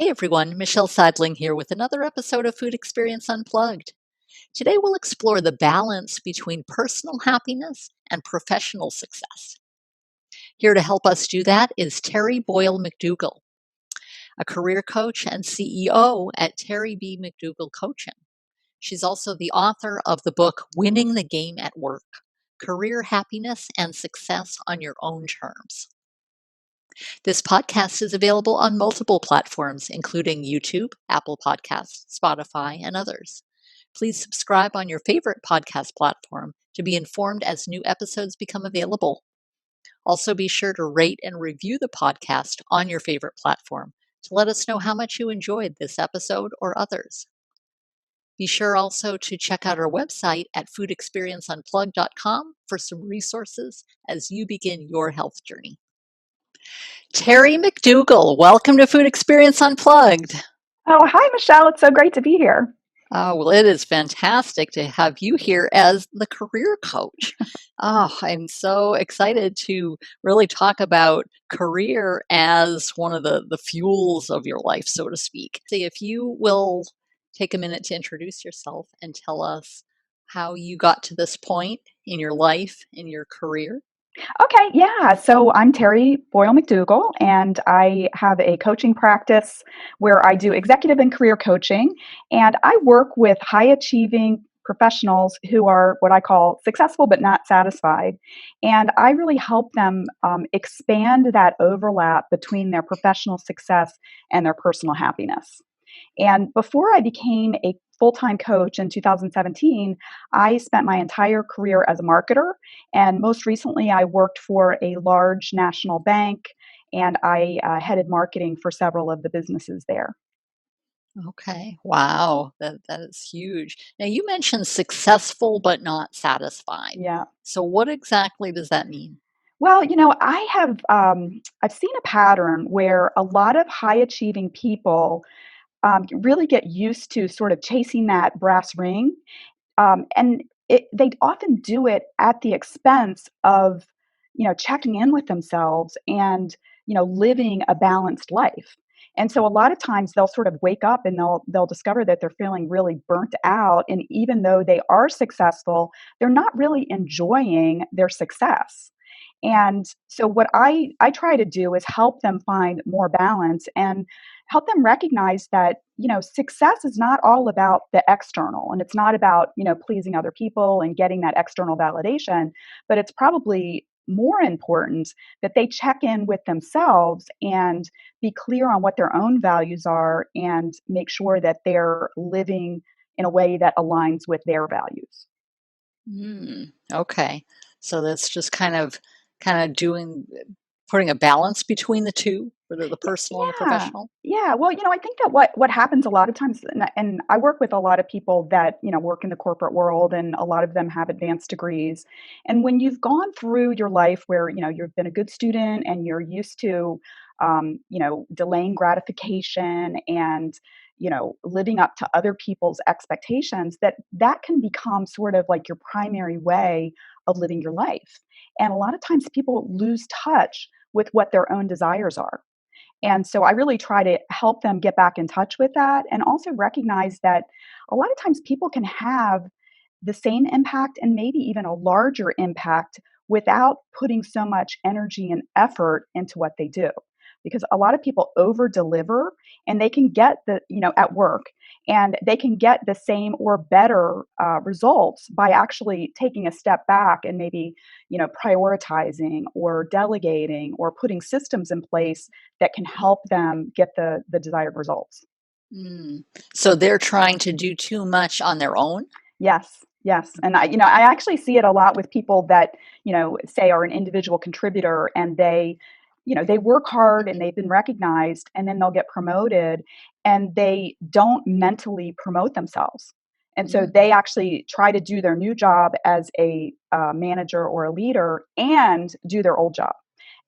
Hey everyone, Michelle Seidling here with another episode of Food Experience Unplugged. Today we'll explore the balance between personal happiness and professional success. Here to help us do that is Terry Boyle McDougall, a career coach and CEO at Terry B. McDougall Coaching. She's also the author of the book Winning the Game at Work: Career Happiness and Success on Your Own Terms. This podcast is available on multiple platforms, including YouTube, Apple Podcasts, Spotify, and others. Please subscribe on your favorite podcast platform to be informed as new episodes become available. Also, be sure to rate and review the podcast on your favorite platform to let us know how much you enjoyed this episode or others. Be sure also to check out our website at foodexperienceunplugged.com for some resources as you begin your health journey. Terry McDougall, welcome to Food Experience Unplugged. Oh, hi, Michelle. It's so great to be here. Well, it is fantastic to have you here as the career coach. I'm so excited to really talk about career as one of the fuels of your life, so to speak. So if you will take a minute to introduce yourself and tell us how you got to this point in your life, in your career. Okay, yeah. So I'm Terry Boyle McDougall, and I have a coaching practice where I do executive and career coaching. And I work with high achieving professionals who are what I call successful but not satisfied. And I really help them expand that overlap between their professional success and their personal happiness. And before I became a full time coach in 2017, I spent my entire career as a marketer. And most recently, I worked for a large national bank and I headed marketing for several of the businesses there. Okay. Wow. That is huge. Now you mentioned successful but not satisfied. Yeah. So what exactly does that mean? Well, I've seen a pattern where a lot of high achieving people really get used to sort of chasing that brass ring. They often do it at the expense of, checking in with themselves and, living a balanced life. And so a lot of times they'll sort of wake up and they'll discover that they're feeling really burnt out. And even though they are successful, they're not really enjoying their success. And so what I try to do is help them find more balance and help them recognize that, success is not all about the external and it's not about, pleasing other people and getting that external validation, but it's probably more important that they check in with themselves and be clear on what their own values are and make sure that they're living in a way that aligns with their values. Okay. So that's just kind of doing putting a balance between the two, for the personal and the Yeah. professional. Yeah. Well, I think that what happens a lot of times, and I work with a lot of people that, work in the corporate world, and a lot of them have advanced degrees. And when you've gone through your life where, you've been a good student and you're used to, delaying gratification and, living up to other people's expectations, that can become sort of like your primary way of living your life. And a lot of times people lose touch with what their own desires are. And so I really try to help them get back in touch with that and also recognize that a lot of times people can have the same impact and maybe even a larger impact without putting so much energy and effort into what they do. Because a lot of people over deliver and they can get at work and they can get the same or better results by actually taking a step back and maybe, prioritizing or delegating or putting systems in place that can help them get the desired results. Mm. So they're trying to do too much on their own? Yes, yes. And I actually see it a lot with people that, say are an individual contributor and they work hard and they've been recognized and then they'll get promoted and they don't mentally promote themselves. And so Mm. they actually try to do their new job as a manager or a leader and do their old job.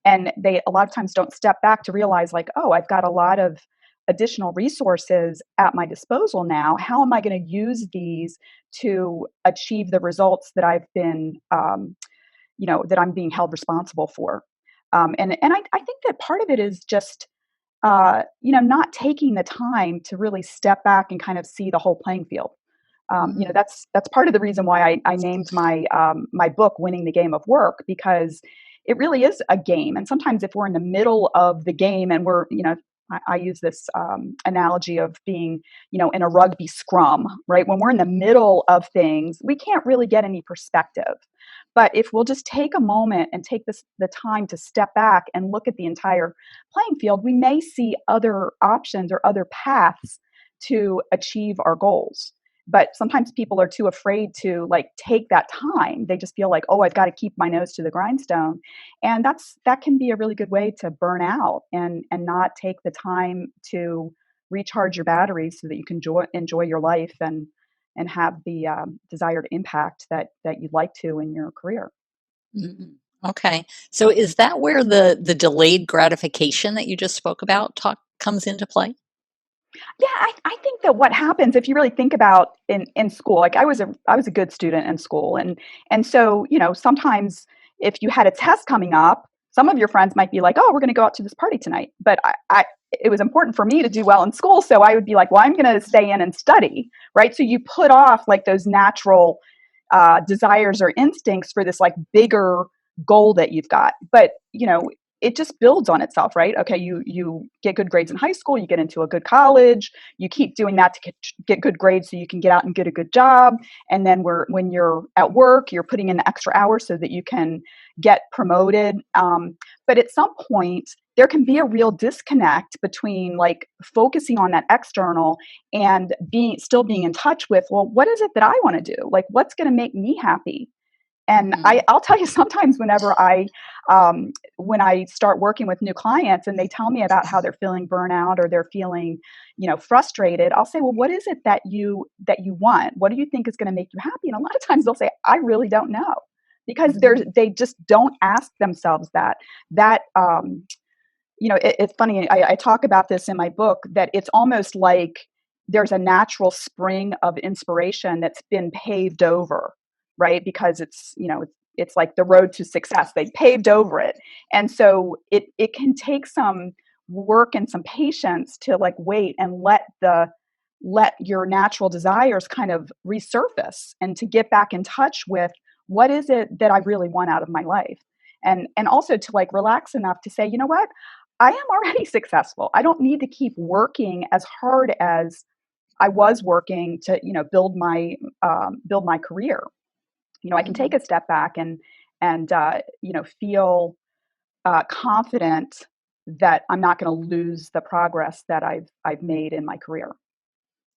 And they a lot of times don't step back to realize like, oh, I've got a lot of additional resources at my disposal now. How am I going to use these to achieve the results that I've been that I'm being held responsible for? And I think that part of it is just not taking the time to really step back and kind of see the whole playing field. Mm, That's part of the reason why I named my book "Winning the Game of Work," because it really is a game. And sometimes if we're in the middle of the game and I use this analogy of being, in a rugby scrum, right? When we're in the middle of things, we can't really get any perspective. But if we'll just take a moment and take the time to step back and look at the entire playing field, we may see other options or other paths to achieve our goals. But sometimes people are too afraid to like take that time. They just feel like, oh, I've got to keep my nose to the grindstone. And that can be a really good way to burn out and not take the time to recharge your batteries so that you can enjoy your life and have the desired impact that you'd like to in your career. mm. Okay. So is that where the delayed gratification that you just spoke about comes into play? Yeah, I think that what happens if you really think about in school, like I was a good student in school, and so sometimes if you had a test coming up, some of your friends might be like, oh, we're going to go out to this party tonight, but it was important for me to do well in school, so I would be like, well, I'm going to stay in and study, right? So you put off like those natural desires or instincts for this like bigger goal that you've got, but it just builds on itself, right? Okay, you get good grades in high school, you get into a good college, you keep doing that to get good grades so you can get out and get a good job, and then when you're at work, you're putting in the extra hours so that you can get promoted. But at some point, there can be a real disconnect between like focusing on that external and being in touch with, well, what is it that I want to do? Like, what's going to make me happy? And Mm, I'll tell you, sometimes when I start working with new clients and they tell me about how they're feeling burnout or they're feeling, frustrated, I'll say, well, what is it that you want? What do you think is going to make you happy? And a lot of times they'll say, I really don't know, because mm, they just don't ask themselves that. It's funny. I talk about this in my book, that it's almost like there's a natural spring of inspiration that's been paved over, right? Because it's like the road to success. They paved over it, and so it can take some work and some patience to like wait and let your natural desires kind of resurface and to get back in touch with what is it that I really want out of my life, and also to like relax enough to say, you know what, I am already successful. I don't need to keep working as hard as I was working to, build my career. I can take mm. a step back and feel confident that I'm not going to lose the progress that I've made in my career.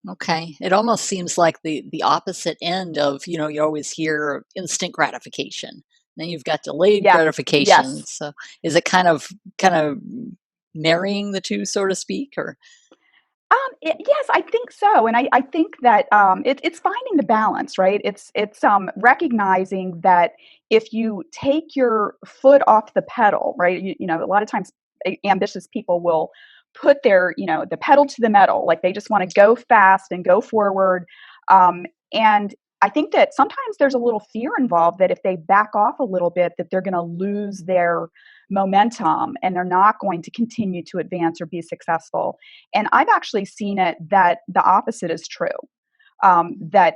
Okay. It almost seems like the opposite end of, you always hear instant gratification. Then you've got delayed Yeah. gratification. Yes. So is it kind of marrying the two, so to speak, or Yes, I think so, and I think that it's finding the balance, right? It's recognizing that if you take your foot off the pedal, right? A lot of times ambitious people will put the pedal to the metal, like they just want to go fast and go forward. And I think that sometimes there's a little fear involved that if they back off a little bit, that they're going to lose their momentum and they're not going to continue to advance or be successful. And I've actually seen it that the opposite is true. That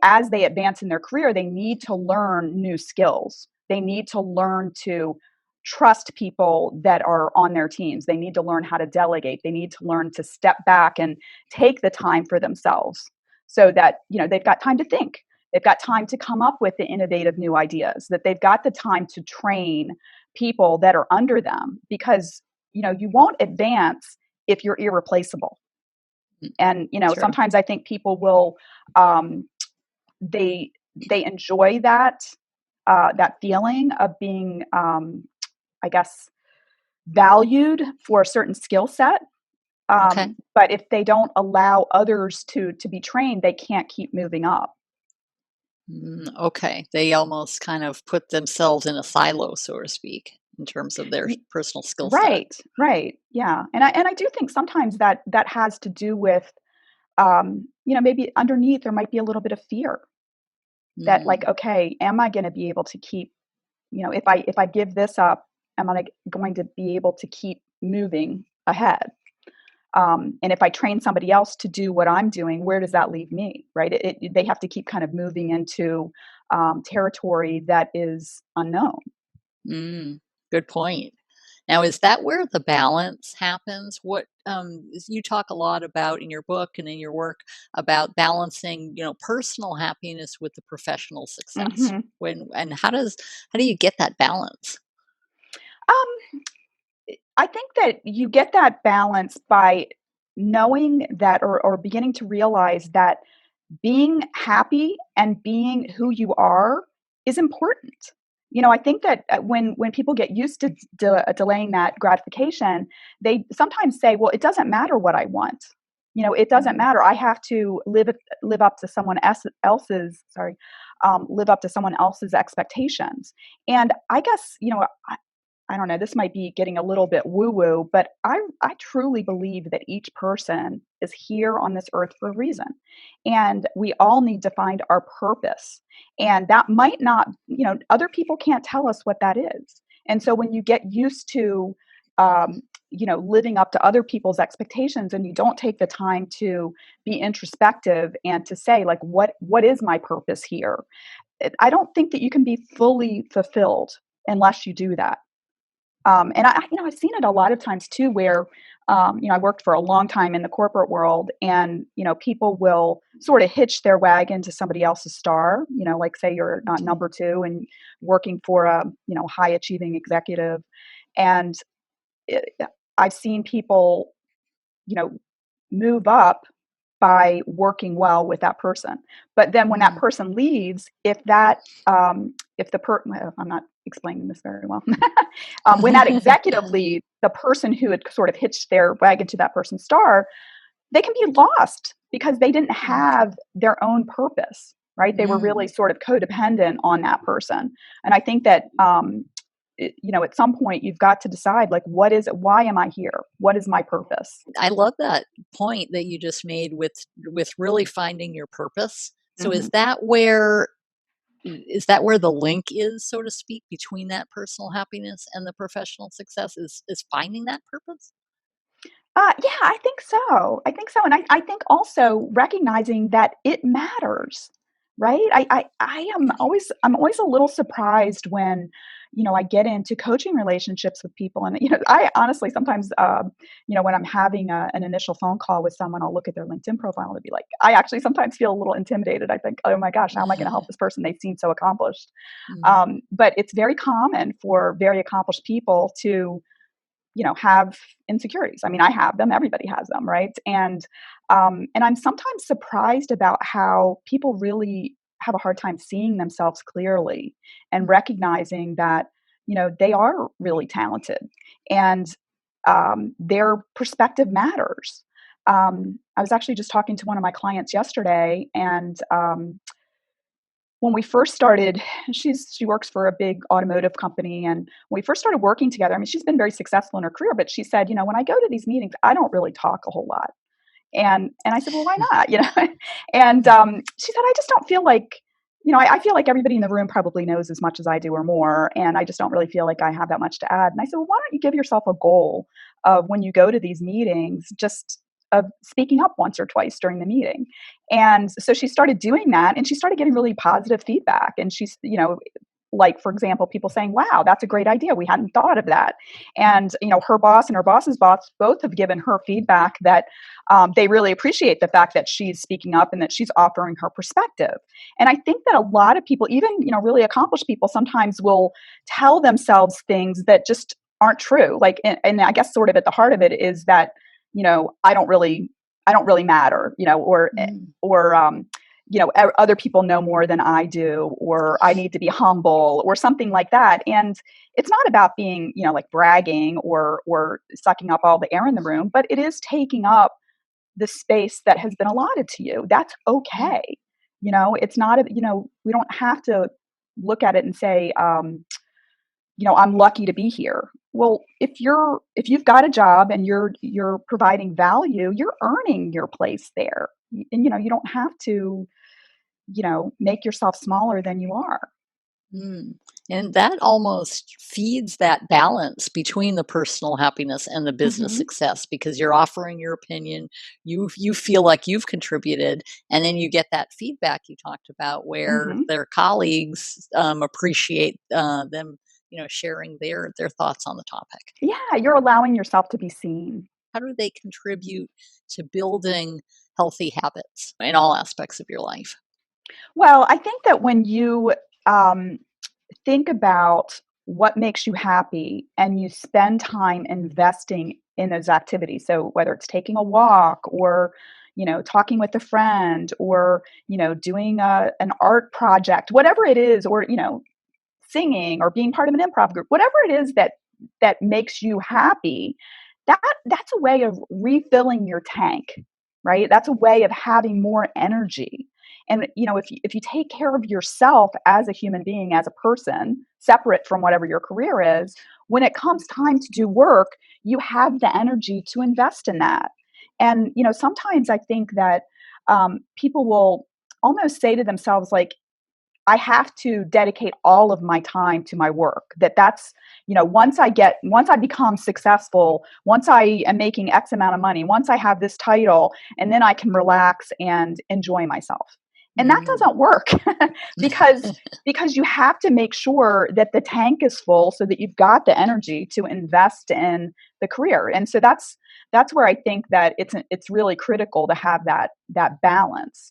as they advance in their career, they need to learn new skills. They need to learn to trust people that are on their teams. They need to learn how to delegate. They need to learn to step back and take the time for themselves, so that they've got time to think. They've got time to come up with the innovative new ideas. That they've got the time to train people that are under them, because you won't advance if you're irreplaceable. mm, And true. sometimes I think people will um, they enjoy that feeling of being I guess valued for a certain skill set. Okay. But if they don't allow others to be trained, they can't keep moving up. Okay. They almost kind of put themselves in a silo, so to speak, in terms of their Y- personal skill set. right, right, yeah. And I do think sometimes that has to do with maybe underneath there might be a little bit of fear that, like, Mm, okay, am I going to be able to keep, if I give this up, am I going to be able to keep moving ahead? And if I train somebody else to do what I'm doing, where does that leave me, right? They have to keep kind of moving into territory that is unknown. Mm, good point. Now, is that where the balance happens? You talk a lot about in your book and in your work about balancing, personal happiness with the professional success. Hmm. How do you get that balance? Um, I think that you get that balance by knowing that, or beginning to realize that being happy and being who you are is important. I think that when people get used to delaying that gratification, they sometimes say, "Well, it doesn't matter what I want. It doesn't Mm. matter. I have to live up to someone else's live up to someone else's expectations." And I guess I don't know, this might be getting a little bit woo woo, but I truly believe that each person is here on this earth for a reason. And we all need to find our purpose. And that might not, other people can't tell us what that is. And so when you get used to, living up to other people's expectations and you don't take the time to be introspective and to say, like, what is my purpose here? I don't think that you can be fully fulfilled unless you do that. And I've seen it a lot of times too, where, I worked for a long time in the corporate world, and people will sort of hitch their wagon to somebody else's star. Like say you're Okay. number two and working for a high achieving executive, and it, I've seen people you know move up by working well with that person. But then when that Mm. person leaves, if well, I'm not explaining this very well. When that executive leaves, the person who had sort of hitched their wagon to that person's star, they can be lost because they didn't Okay. have their own purpose, right? They were really Mm. sort of codependent on that person. And I think that, at some point you've got to decide, like, what is it? Why am I here? What is my purpose? I love that point that you just made with really finding your purpose. So Mhm. is that where the link is, so to speak, between that personal happiness and the professional success is finding that purpose? Yeah, I think so. I think so, and I think also recognizing that it matters, right? I'm always a little surprised when, I get into coaching relationships with people, and I honestly sometimes, when I'm having an initial phone call with someone, I'll look at their LinkedIn profile and be like, I actually sometimes feel a little intimidated. I think, oh my gosh, how am I going to help this person? They seem so accomplished. Mm. But it's very common for very accomplished people to have insecurities. I mean, I have them, everybody has them, right? And I'm sometimes surprised about how people really have a hard time seeing themselves clearly and recognizing that they are really talented, and their perspective matters. I was actually just talking to one of my clients yesterday, and when we first started, she works for a big automotive company, and when we first started working together, I mean, she's been very successful in her career, but she said, when I go to these meetings, I don't really talk a whole lot. And I said, well, why not? And she said, I just don't feel like, I feel like everybody in the room probably knows as much as I do or more, and I just don't really feel like I have that much to add. And I said, well, why don't you give yourself a goal of when you go to these meetings, just of speaking up once or twice during the meeting. And so she started doing that, and she started getting really positive feedback. And she's, like, for example, people saying, wow, that's a great idea. We hadn't thought of that. And, her boss and her boss's boss both have given her feedback that they really appreciate the fact that she's speaking up and that she's offering her perspective. And I think that a lot of people, even, really accomplished people, sometimes will tell themselves things that just aren't true. Like, and I guess sort of at the heart of it is that, I don't really matter, Mm. or other people know more than I do, or I need to be humble, or something like that. And it's not about being, like bragging or sucking up all the air in the room, but it is taking up the space that has been allotted to you. That's Mm. okay. It's not, we don't have to look at it and say, I'm lucky to be here. Well, if you've got a job and you're providing value, you're earning your place there. And you don't have to, make yourself smaller than you are. Mm. And that almost feeds that balance between the personal happiness and the business Mhm. success because you're offering your opinion, you feel like you've contributed, and then you get that feedback you talked about where Mhm. their colleagues appreciate them, sharing their thoughts on the topic. Yeah, you're allowing yourself to be seen. How do they contribute to building healthy habits in all aspects of your life? Well, I think that when you, um, think about what makes you happy and you spend time investing in those activities, so whether it's taking a walk or, talking with a friend or, doing an art project, whatever it is, or, singing or being part of an improv group, whatever it is that makes you happy, that's a way of refilling your tank, right? That's a way of having more energy. And if you take care of yourself as a human being, as a person, separate from whatever your career is, when it comes time to do work, you have the energy to invest in that. And sometimes I think that people will almost say to themselves like, I have to dedicate all of my time to my work. That's, once I become successful, once I am making X amount of money, once I have this title, and then I can relax and enjoy myself. And that Mm. doesn't work because you have to make sure that the tank is full so that you've got the energy to invest in the career. And so that's where I think that it's really critical to have that balance.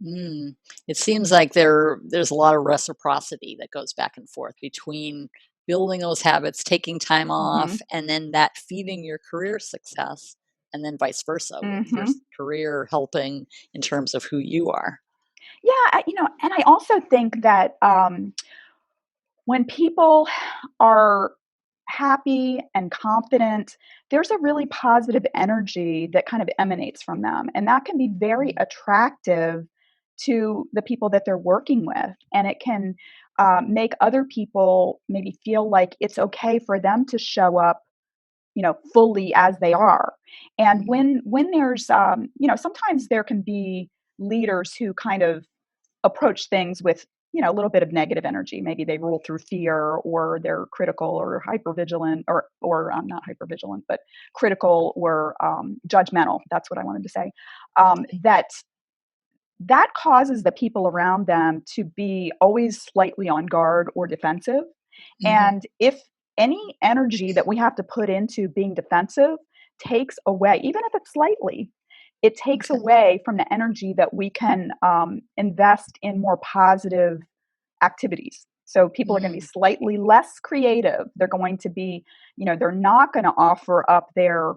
Mm. It seems like there's a lot of reciprocity that goes back and forth between building those habits, taking time off, Mhm. and then that feeding your career success, and then vice versa with your Mhm. career helping in terms of who you are. Yeah, and I also think that when people are happy and confident, there's a really positive energy that kind of emanates from them. And that can be very Mm. attractive to the people that they're working with. And it can make other people maybe feel like it's okay for them to show up, fully as they are. And Mm. when there's, sometimes there can be leaders who kind of approach things with a little bit of negative energy. Maybe they rule through fear, or they're critical or hyper vigilant, or not hyper vigilant, but critical or judgmental. That's what I wanted to say. Okay. That causes the people around them to be always slightly on guard or defensive. Mhm. And if any energy that we have to put into being defensive takes away, even if it's slightly, it takes Okay. away from the energy that we can invest in more positive activities. So people are going to be Mm. slightly less creative. They're going to be, they're not going to offer up their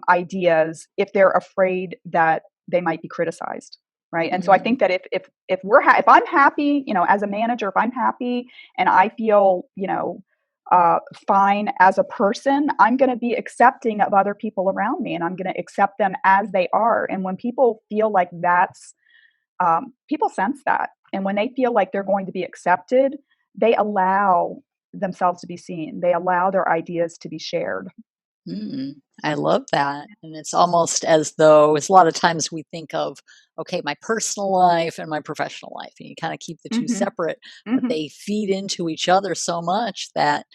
ideas if they're afraid that they might be criticized, right? And so I Mm. think that if I'm happy, as a manager, if I'm happy and I feel, fine as a person, I'm going to be accepting of other people around me, and I'm going to accept them as they are. And when people feel like people sense that. And when they feel like they're going to be accepted, they allow themselves to be seen. They allow their ideas to be shared. Mm, I love that. And it's almost as though it's a lot of times we think of, okay, my personal life and my professional life, and you kind of keep the two Mhm. separate, but Mhm. they feed into each other so much that,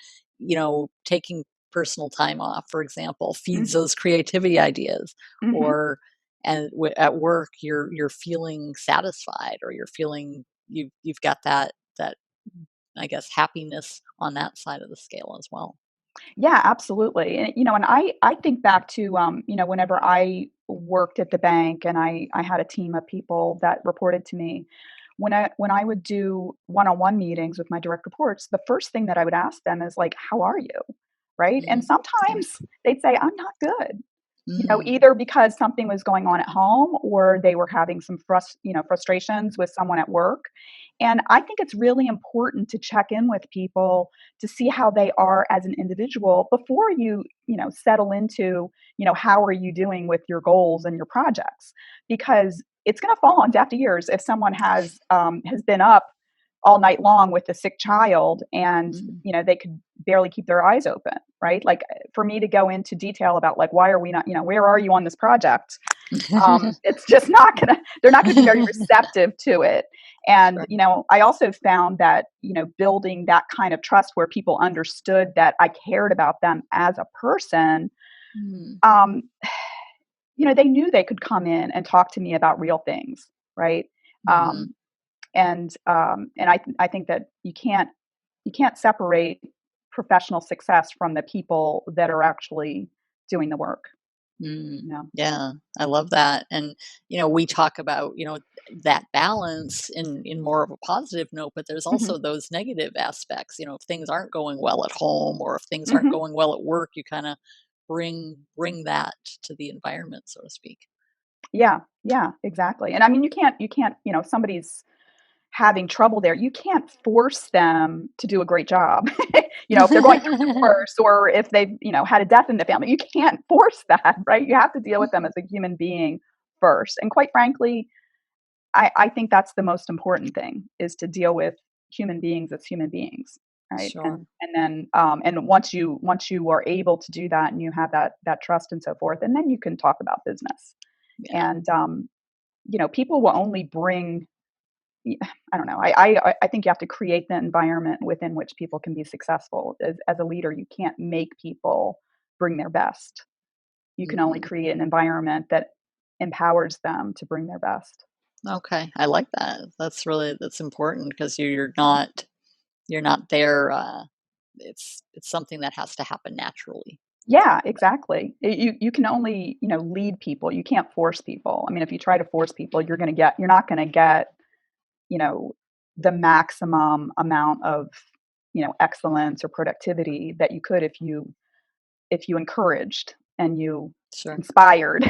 taking personal time off, for example, feeds Mhm. those creativity ideas. Mhm. Or at work, you're feeling satisfied, or you're feeling you've got that I guess happiness on that side of the scale as well. Yeah, absolutely. And I think back to whenever I worked at the bank and I had a team of people that reported to me, when I would do one-on-one meetings with my direct reports, the first thing that I would ask them is like, "How are you?" Right? And Hmm. Yeah. sometimes they'd say, "I'm not good." Mm. Either because something was going on at home, or they were having some frustrations with someone at work. And I think it's really important to check in with people to see how they are as an individual before you settle into, how are you doing with your goals and your projects? Because it's going to fall on deaf ears if someone has been up all night long with a sick child, and Mm. they could barely keep their eyes open, right? Like, for me to go into detail about like, why are we not, where are you on this project, it's just not gonna they're not gonna be very receptive to it. And, Sure. I also found that, building that kind of trust where people understood that I cared about them as a person, Mm, um, they knew they could come in and talk to me about real things, right? mhm, Um, and I think that you can't separate professional success from the people that are actually doing the work, mm. you know? Yeah, I love that, and, we talk about, that balance in more of a positive note, but there's Mhm. also those negative aspects, if things aren't going well at home or if things aren't Mhm. going well at work, you kinda bring that to the environment, so to speak. Yeah, yeah, exactly. And I mean, you can't, if somebody's having trouble there, you can't force them to do a great job. If they're going through a divorce or if they've, had a death in the family, you can't force that, right? You have to deal with them as a human being first. And quite frankly, I think that's the most important thing is to deal with human beings as human beings, right? And Sure. and then and once you are able to do that and you have that trust and so forth, and then you can talk about business. Yeah. And people will only bring I don't know. I think you have to create the environment within which people can be successful. As a leader, you can't make people bring their best. You can only Mhm. create an environment that empowers them to bring their best. Okay, I like that. That's important because you're not there, it's something that has to happen naturally. Yeah, exactly. You can only lead people. You can't force people. I mean, if you try to force people, you're not going to get you know the maximum amount of excellence or productivity that you could if you encouraged and you Sure. inspired.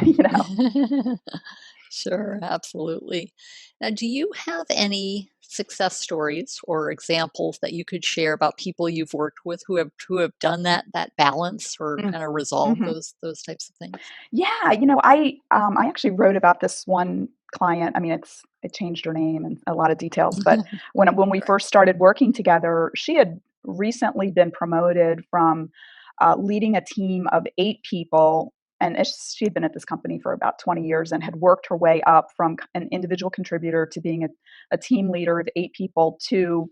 Sure, absolutely. Now, do you have any success stories or examples that you could share about people you've worked with who have done that balance or Mm. kind of resolved Mhm. those types of things? Yeah, I actually wrote about this one client. I mean, it changed her name and a lot of details, but when we Sure. first started working together, she had recently been promoted from leading a team of 8 people, and she'd been at this company for about 20 years and had worked her way up from an individual contributor to being a team leader of 8 people to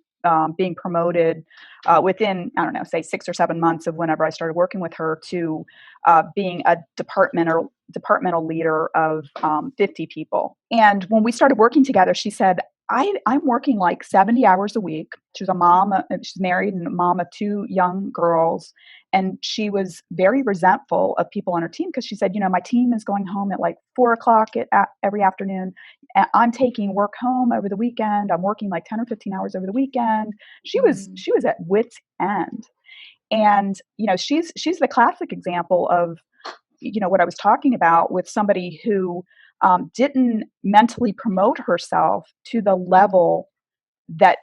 being promoted within, I don't know, say 6 or 7 months of whenever I started working with her to being a departmental leader of 50 people. And when we started working together, she said, I'm working like 70 hours a week. She's a mom, she's married and a mom of 2 young girls. And she was very resentful of people on her team because she said, my team is going home at like 4 o'clock every afternoon. I'm taking work home over the weekend. I'm working like 10 or 15 hours over the weekend. She was Mm, she was at wit's end. And she's the classic example of what I was talking about with somebody who didn't mentally promote herself to the level that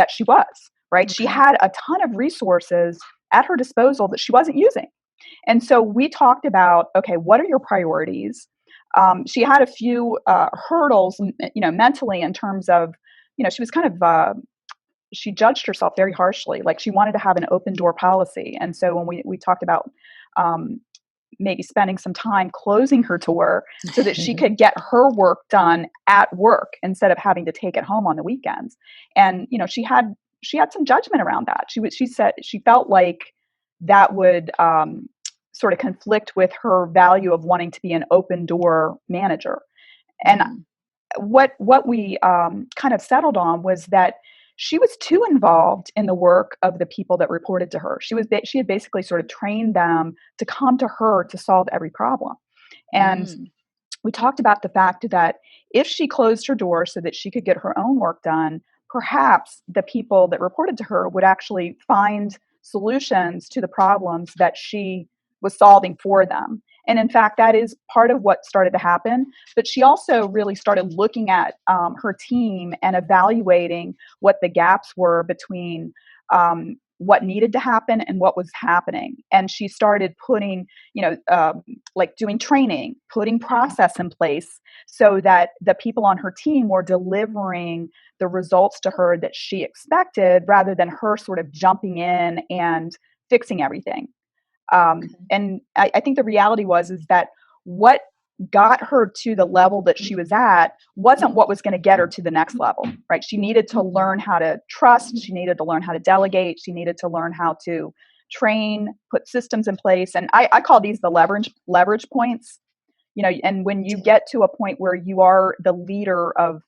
she was, right. She okay. had a ton of resources at her disposal that she wasn't using. And so we talked about, okay, what are your priorities? She had a few hurdles, mentally, in terms of, she was kind of she judged herself very harshly. Like, she wanted to have an open door policy. And so when we talked about um, maybe spending some time closing her door so that she could get her work done at work instead of having to take it home on the weekends. And she had some judgment around that. She said she felt like that would sort of conflict with her value of wanting to be an open door manager. And Mm, what we kind of settled on was that she was too involved in the work of the people that reported to her. She had basically sort of trained them to come to her to solve every problem. And mm, we talked about the fact that if she closed her door so that she could get her own work done, perhaps the people that reported to her would actually find solutions to the problems that she was solving for them. And in fact, that is part of what started to happen. But she also really started looking at her team and evaluating what the gaps were between what needed to happen and what was happening. And she started putting, like doing training, putting process in place so that the people on her team were delivering the results to her that she expected rather than her sort of jumping in and fixing everything. okay. And I think the reality was is that what got her to the level that she was at wasn't what was going to get her to the next level, right? She needed to learn how to trust. She needed to learn how to delegate. She needed to learn how to train, put systems in place. And I call these the leverage points. And when you get to a point where you are the leader of,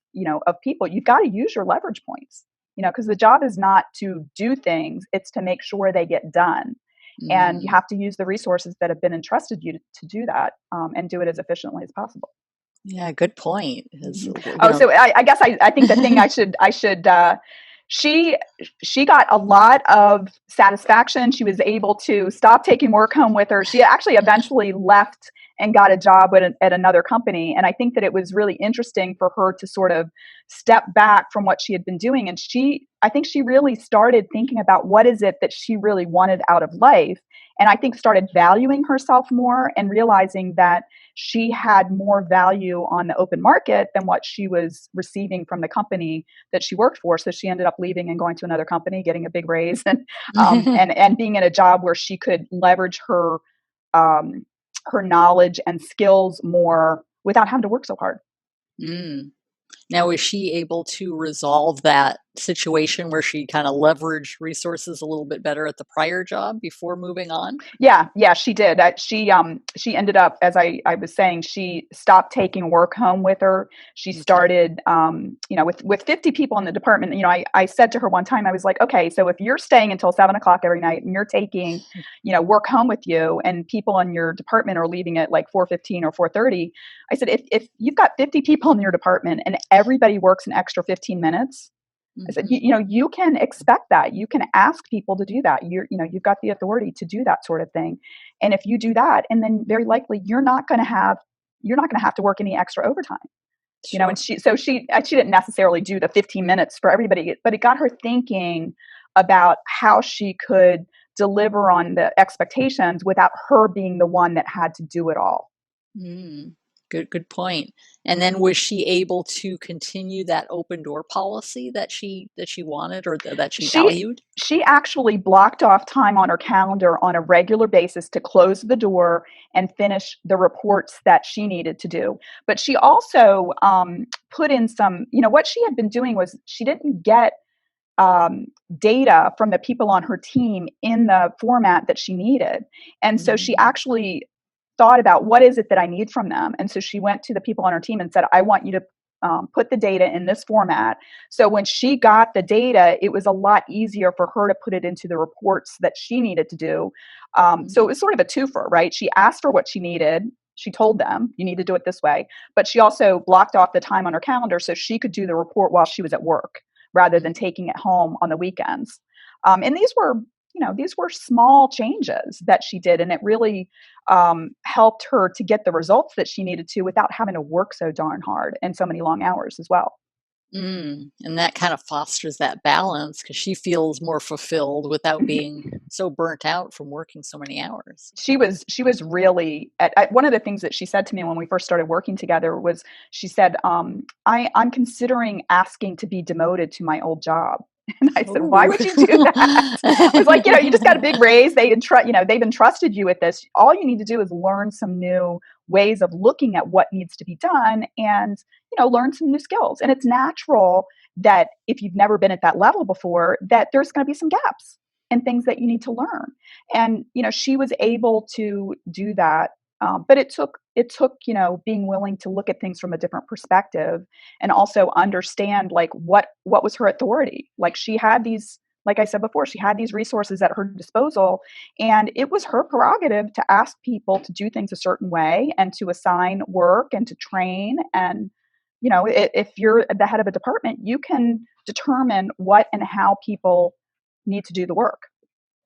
of people, you've got to use your leverage points, because the job is not to do things, it's to make sure they get done. And you Mm. have to use the resources that have been entrusted you to do that, and do it as efficiently as possible. Yeah, good point. Mhm. Oh, so I guess I think the thing she she got a lot of satisfaction. She was able to stop taking work home with her. She actually eventually left and got a job at another company. And I think that it was really interesting for her to sort of step back from what she had been doing. And I think she really started thinking about what is it that she really wanted out of life. And I think started valuing herself more and realizing that she had more value on the open market than what she was receiving from the company that she worked for. So she ended up leaving and going to another company, getting a big raise, and being in a job where she could leverage um, her knowledge and skills more without having to work so hard. Mm. Now, is she able to resolve that situation where she kind of leveraged resources a little bit better at the prior job before moving on? Yeah, she did. She ended up, as I was saying, she stopped taking work home with her. She Okay. started, with 50 people in the department. I said to her one time, I was like, okay, so if you're staying until 7 o'clock every night and you're taking, work home with you, and people in your department are leaving at like 4:15 or 4:30, I said, if you've got 50 people in your department and everybody works an extra 15 minutes, I said, Hmm. you can expect that. You can ask people to do that. You've got the authority to do that sort of thing. And if you do that, and then very likely you're not going to have to work any extra overtime. And Sure. she didn't necessarily do the 15 minutes for everybody, but it got her thinking about how she could deliver on the expectations without her being the one that had to do it all. Mm. Good point. And then was she able to continue that open door policy that she wanted or that she she valued? she actually blocked off time on her calendar on a regular basis to close the door and finish the reports that she needed to do. But she also put in some, what she had been doing was she didn't get um, data from the people on her team in the format that she needed. And so she Mm. actually thought about what is it that I need from them. And so she went to the people on her team and said, I want you to put the data in this format. So when she got the data, it was a lot easier for her to put it into the reports that she needed to do. So it Mm. was sort of a twofer, right? She asked for what she needed. She told them, you need to do it this way. But she also blocked off the time on her calendar so she could do the report while she was at work rather than Mm. taking it home on the weekends. And these were small changes that she did, and it really helped her to get the results that she needed to without having to work so darn hard and so many long hours as well. Mm. And that kind of fosters that balance because she feels more fulfilled without being so burnt out from working so many hours. She was really one of the things that she said to me when we first started working together was she said, I'm considering asking to be demoted to my old job. And I said, why Ooh. would you do that? I was like, you just got a big raise. They've entrusted you with this. All you need to do is learn some new ways of looking at what needs to be done, and learn some new skills. And it's natural that if you've never been at that level before, that there's going to be some gaps and things that you need to learn. And she was able to do that, but it took being willing to look at things from a different perspective, and also understand like what was her authority. Like she had these, like I said before, she had these resources at her disposal, and it was her prerogative to ask people to do things a certain way and to assign work and to train. And if you're the head of a department, you can determine what and how people need to do the work.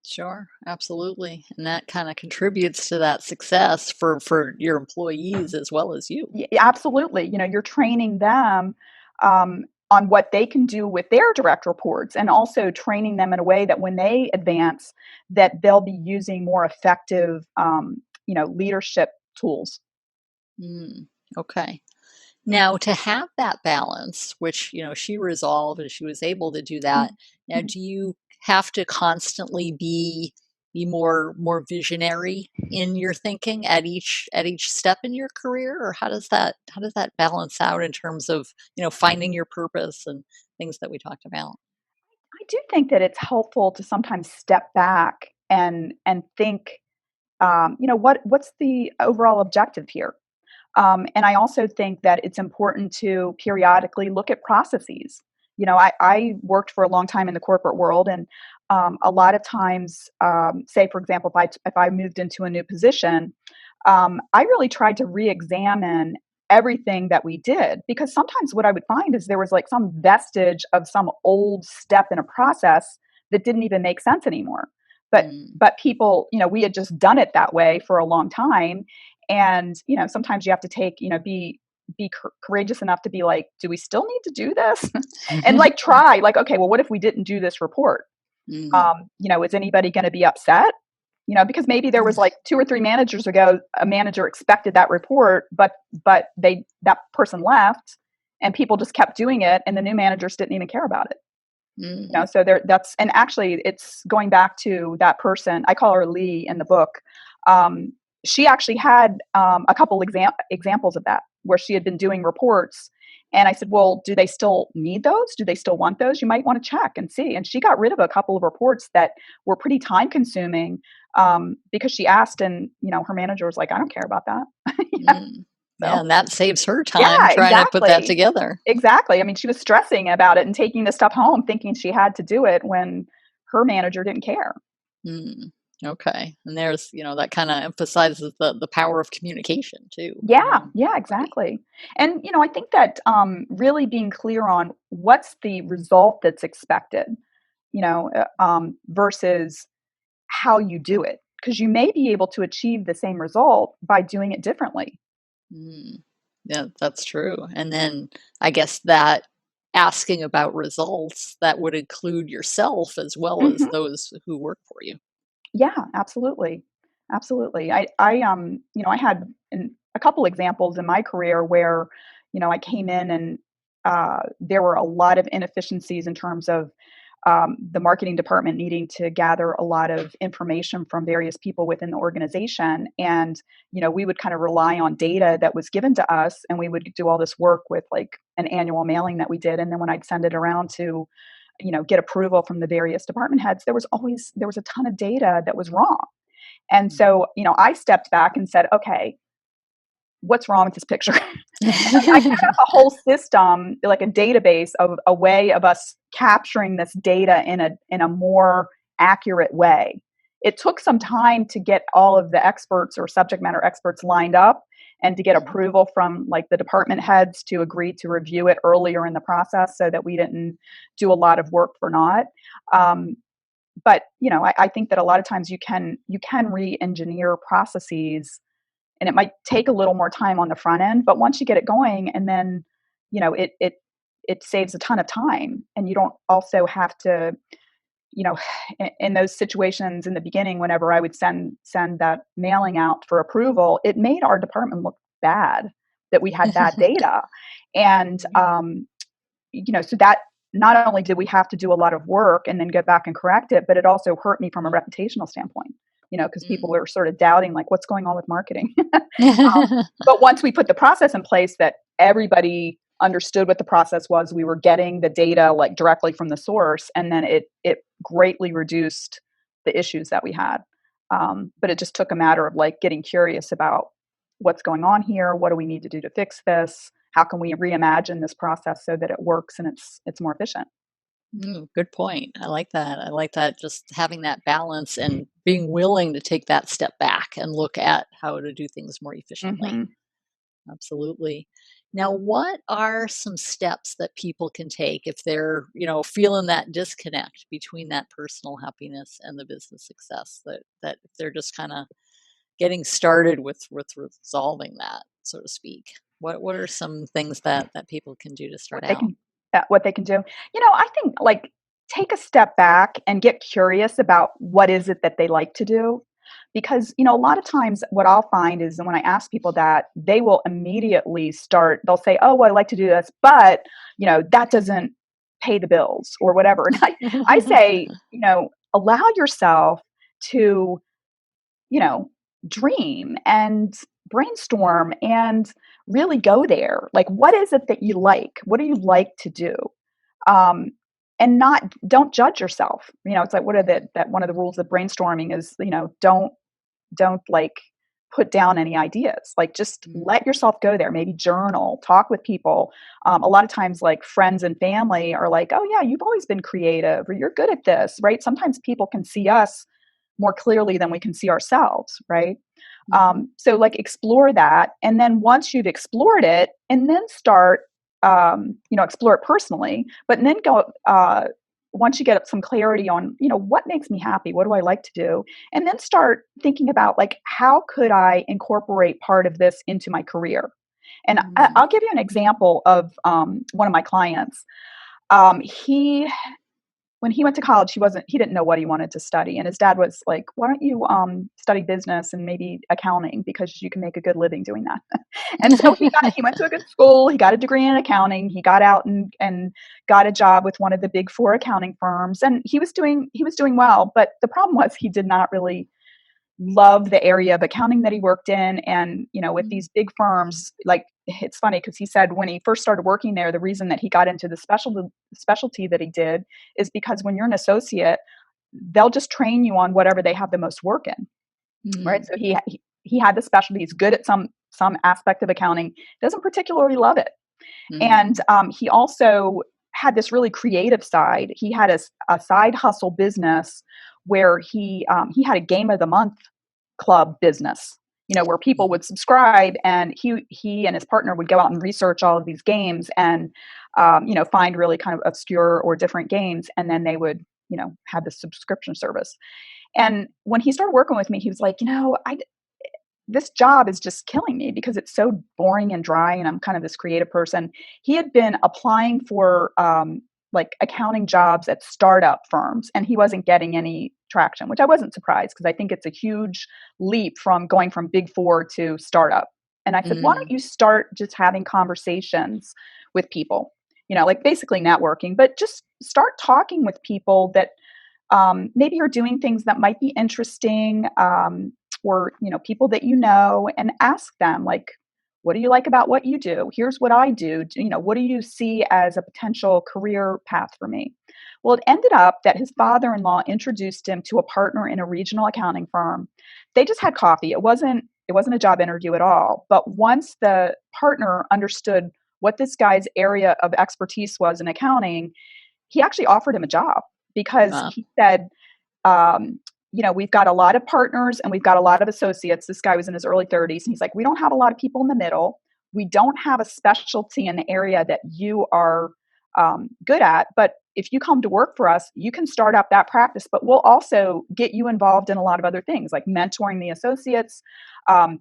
Sure, absolutely. And that kind of contributes to that success for your employees as well as you. Absolutely. You're training them on what they can do with their direct reports, and also training them in a way that when they advance, that they'll be using more effective, leadership tools. Mm, okay. Now, to have that balance, which, she resolved and she was able to do that. Now, Mhm. do you have to constantly be be more visionary in your thinking at each step in your career, or how does that balance out in terms of, finding your purpose and things that we talked about? I do think that it's helpful to sometimes step back and think, what's the overall objective here? And I also think that it's important to periodically look at processes. I worked for a long time in the corporate world, and a lot of times, say for example, if I moved into a new position, I really tried to re-examine everything that we did, because sometimes what I would find is there was like some vestige of some old step in a process that didn't even make sense anymore. But Mm. but people, we had just done it that way for a long time, and sometimes you have to take, courageous enough to be like, do we still need to do this? And like try, like, okay, well, what if we didn't do this report? Mm. Is anybody going to be upset? Because maybe there was like 2 or 3 managers ago, a manager expected that report, but that person left, and people just kept doing it, and the new managers didn't even care about it. Mm. So that's, and actually it's going back to that person. I call her Lee in the book. Um, she actually had a couple examples of that, where she had been doing reports. And I said, well, do they still need those? Do they still want those? You might want to check and see. And she got rid of a couple of reports that were pretty time consuming, because she asked, and her manager was like, I don't care about that. Yeah, Mm. Yeah, so and that saves her time yeah, trying to put that exactly. together. Exactly. I mean, she was stressing about it and taking the stuff home thinking she had to do it when her manager didn't care. Mm. Okay. And there's, that kind of emphasizes the power of communication too. Yeah, yeah, Right. exactly. And I think that really being clear on what's the result that's expected, versus how you do it, because you may be able to achieve the same result by doing it differently. Mm. Yeah, that's true. And then I guess that asking about results, that would include yourself as well as Hmm. those who work for you. Yeah, absolutely. Absolutely. I had a couple examples in my career where, I came in and there were a lot of inefficiencies in terms of the marketing department needing to gather a lot of information from various people within the organization. And, we would kind of rely on data that was given to us, and we would do all this work with like an annual mailing that we did. And then when I'd send it around to get approval from the various department heads, there was a ton of data that was wrong. And Mm. so, I stepped back and said, okay, what's wrong with this picture? And I set up a whole system, like a database of a way of us capturing this data in a more accurate way. It took some time to get all of the experts or subject matter experts lined up, and to get Mhm. approval from like the department heads to agree to review it earlier in the process, so that we didn't do a lot of work for naught. Um, but I think that a lot of times you can re-engineer processes, and it might take a little more time on the front end, but once you get it going, and then it saves a ton of time, and you don't also have to, you know in those situations in the beginning, whenever I would send that mailing out for approval, it made our department look bad that we had bad data. And so that, not only did we have to do a lot of work and then go back and correct it, but it also hurt me from a reputational standpoint, because people Mm. were sort of doubting, like, what's going on with marketing. But once we put the process in place that everybody understood what the process was, we were getting the data like directly from the source, and then it greatly reduced the issues that we had. But it just took a matter of like getting curious about what's going on here. What do we need to do to fix this? How can we reimagine this process so that it works and it's more efficient? Good point. I like that. I like that, just having that balance and being willing to take that step back and look at how to do things more efficiently. Hmm. Absolutely. Now, what are some steps that people can take if they're, feeling that disconnect between that personal happiness and the business success, that if they're just kind of getting started with resolving that, so to speak? What are some things that people can do to What start they out? can what they can do. I think, like, take a step back and get curious about what is it that they like to do. Because, a lot of times what I'll find is, when I ask people that, they will immediately they'll say, "Oh, well, I like to do this, but, that doesn't pay the bills," or whatever. And I say, allow yourself to, you know, dream and brainstorm and really go there. Like, what is it that you like? What do you like to do? Um, and not don't judge yourself. You know, it's like what are the that one of the rules of brainstorming is, you know, don't like put down any ideas. Like just Mm. let yourself go there. Maybe journal, talk with people. A lot of times, like friends and family are like, "Oh yeah, you've always been creative, or you're good at this." Right? Sometimes people can see us more clearly than we can see ourselves. Right? Mhm. So like explore that, and then once you've explored it, and then start, you know, explore it personally, but then go. Once you get some clarity on, you know, what makes me happy, what do I like to do, and then start thinking about like how could I incorporate part of this into my career. And Mm. I'll give you an example of one of my clients. He When he went to college, he didn't know what he wanted to study, and his dad was like, "Why don't you study business and maybe accounting because you can make a good living doing that." And so he went to a good school. He got a degree in accounting. He got out and got a job with one of the big four accounting firms, and he was doing well. But the problem was he did not really love the area of accounting that he worked in. And you know, with Mm. these big firms, like, it's funny because he said when he first started working there, the reason that he got into the specialty that he did is because when you're an associate, they'll just train you on whatever they have the most work in, right? Mm. So he had the specialty. He's good at some aspect of accounting, doesn't particularly love it. Mhm. And he also had this really creative side. He had a side hustle business where he had a game of the month club business, you know, where people Mhm. would subscribe, and he and his partner would go out and research all of these games, and you know, find really kind of obscure or different games, and then they would, you know, have the subscription service. And when he started working with me, he was like, you know, I this job is just killing me because it's so boring and dry, and I'm kind of this creative person. He had been applying for like accounting jobs at startup firms, and he wasn't getting any traction, which I wasn't surprised because I think it's a huge leap from going from big four to startup. And I said, why don't Mm. you start just having conversations with people, you know, like basically networking, but just start talking with people that maybe you're doing things that might be interesting, or you know, people that you know, and ask them like, what do you like about what you do? Here's what I do. You know, what do you see as a potential career path for me? Well, it ended up that his father-in-law introduced him to a partner in a regional accounting firm. They just had coffee. It wasn't a job interview at all. But once the partner understood what this guy's area of expertise was in accounting, he actually offered him a job because Uh, he said, um, you know, we've got a lot of partners and we've got a lot of associates. This guy was in his early 30s, and he's like, we don't have a lot of people in the middle. We don't have a specialty in the area that you are good at. But if you come to work for us, you can start up that practice, but we'll also get you involved in a lot of other things like mentoring the associates,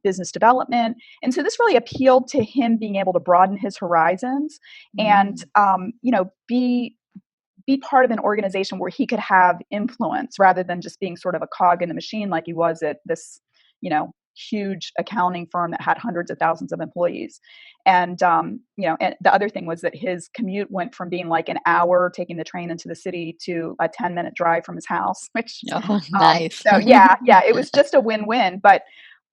business development. And so this really appealed to him being able to broaden his horizons and, mm. you know, be part of an organization where he could have influence rather than just being sort of a cog in the machine like he was at this, you know, huge accounting firm that had hundreds of thousands of employees. And you know, and the other thing was that his commute went from being like an hour taking the train into the city to a 10-minute drive from his house, which Oh, nice. so yeah, it was just a win-win. But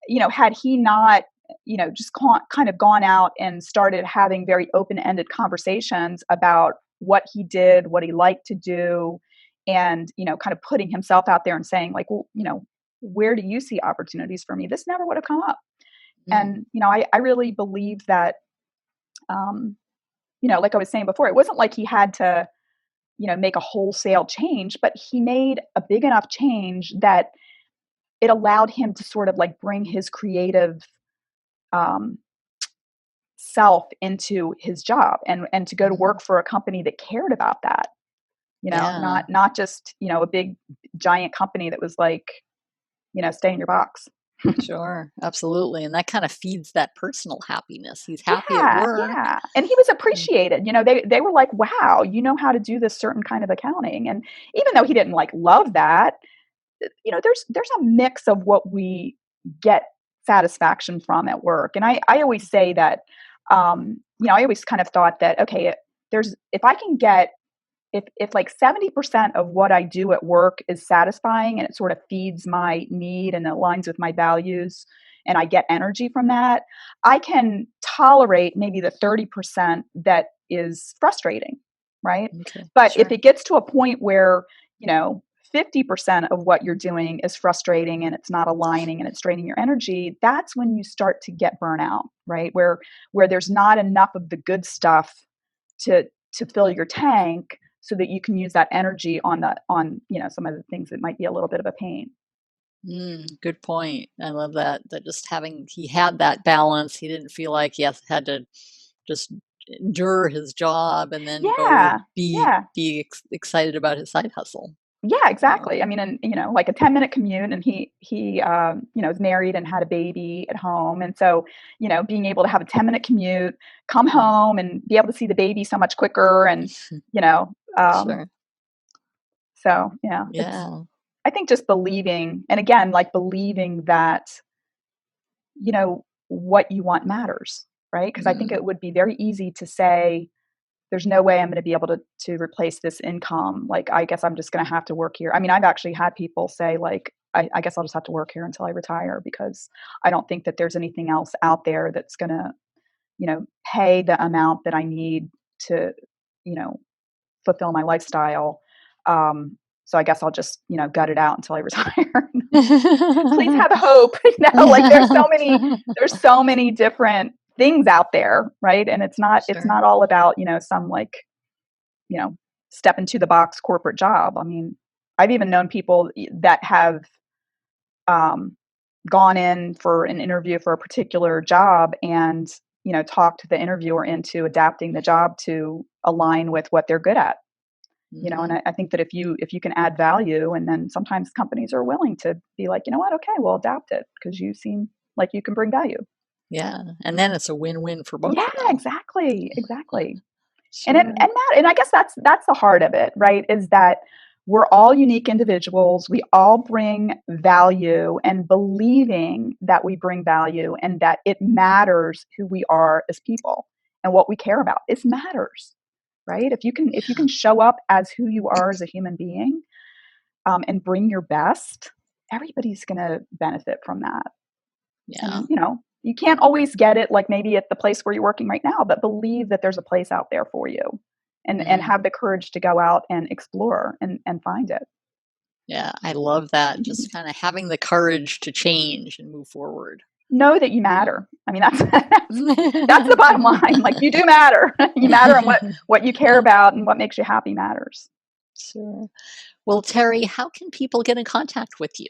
you know, had he not, you know, just kind of gone out and started having very open-ended conversations about what he did, what he liked to do, and you know, kind of putting himself out there and saying like, well, you know, where do you see opportunities for me, this never would have come up. Mm. And you know, I really believe that, um, you know, like I was saying before, it wasn't like he had to, you know, make a wholesale change, but he made a big enough change that it allowed him to sort of like bring his creative um, self into his job, and to go to Mhm. work for a company that cared about that, you know, Yeah. not just, you know, a big giant company that was like, you know, stay in your box. Sure, absolutely, and that kinda feeds that personal happiness. He's happy at Yeah, work. yeah, and he was Mm. appreciated. You know, they were like, wow, you know how to do this certain kind of accounting. And even though he didn't like love that, you know, there's a mix of what we get satisfaction from at work. And I always say that, you know, I always kind of thought that, okay, there's if I can get if like 70% of what I do at work is satisfying and it sort of feeds my need and aligns with my values and I get energy from that, I can tolerate maybe the 30% that is frustrating, right? Okay. But if Sure. it gets to a point where, you know, 50% of what you're doing is frustrating and it's not aligning and it's draining your energy, that's when you start to get burnout, right? Where there's not enough of the good stuff to fill your tank so that you can use that energy on some of the things that might be a little bit of a pain. Good point. I love that. That just having he had that balance. He didn't feel like he had to just endure his job and then go Yeah, yeah, be excited about his side hustle. yeah, So, exactly. I mean, and like a 10-minute commute, and he is married and had a baby at home, and so being able to have a 10-minute commute, come mm, home, and be able to see the baby so much quicker, and you know, um, sure. so yeah, it's Yeah. I think just believing, and again, like believing that what you want matters, right? Because I think Mm, it would be very easy to say, there's no way I'm going to be able to replace this income. Like, I guess I'm just going to have to work here. I mean, I've actually had people say, like, I guess I'll just have to work here until I retire because I don't think that there's anything else out there that's going to, pay the amount that I need to, you know, fulfill my lifestyle. Um, so I guess I'll just, gut it out until I retire. Please have hope. Like there's so many different things out there, right? And it's Sure. not all about, some like, you know, step into the box corporate job. I mean, I've even known people that have um, gone in for an interview for a particular job and, talked the interviewer into adapting the job to align with what they're good at. And Mhm. I think that if you can add value, and then sometimes companies are willing to be like, you know what, okay, we'll adapt it because you seem like you can bring value. Yeah, and then it's a win-win for both Yeah, of them. exactly, exactly. Sure. And I guess that's the heart of it, right? Is that we're all unique individuals. We all bring value, and believing that we bring value and that it matters who we are as people and what we care about. It matters, right? If you can show up as who you are as a human being, and bring your best, everybody's going to benefit from that. Yeah. And you can't always get it like maybe at the place where you're working right now, but believe that there's a place out there for you, and Mm. have the courage to go out and explore and find it. Yeah, I love that, Mhm. just kinda having the courage to change and move forward. Know that you Yeah. matter. I mean, that's the bottom line. Like, you do matter. You matter, and what you care about and what makes you happy matters. Sure. Well, Terry, how can people get in contact with you?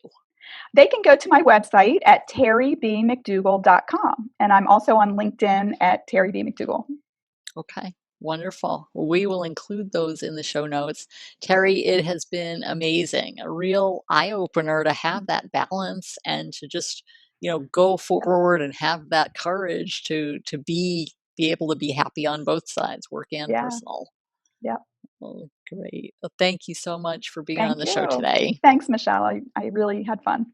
They can go to my website at terrybmcdougall.com, and I'm also on LinkedIn at Terry B. McDougall. Okay, wonderful. Well, we will include those in the show notes. Terry, it has been amazing, a real eye opener to have that balance and to just, go forward and have that courage to be able to be happy on both sides, work and Yeah. personal. Yeah. Well, great. Well, thank you so much for being on Thank the show you. today. Thanks, Michelle. I really had fun.